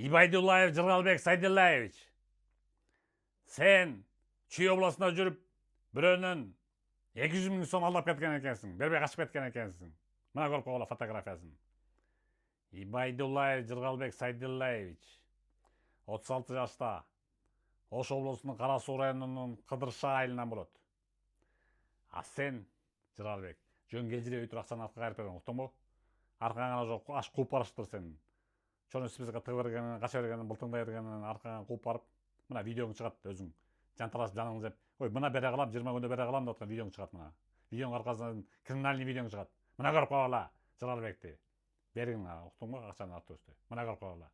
Ибайдуллаев Жыргалбек Сайдуллаевич, сен Чүй обласында жүрүп, бирөөнөн 200 000 сом алдап кеткен экенсиң, бербей качып кеткен экенсиң. Мына көрүп койгула фотографиясын. Ибайдуллаев Жыргалбек Сайдуллаевич, 36 жашта, Ош облусунун Кара Суу районунун Кыдыршы айылынан болот. А сен, Жыргалбек, жөн келжиребей туруп акчаны артка кайрып берген, уктуңбу? Аркаңан ошо аш кууп барышыптыр сени. Чону списокко тыгып бергенин, кача бергенин, былтыңдай бергенин аркаңан кууп барып, мына видеоң чыгат өзүң. Жанталашып жаныңды жеп, ой, мына бере калам, 20 күндө бере калам деп аткан видеоң чыгат мына. Видеоң аркасынан криминальный видеоң чыгат. Мына көрүп койгула Жыргалбекти. Бериң, уктуңбу, акчаны артып өстү. Мына көрүп койгула.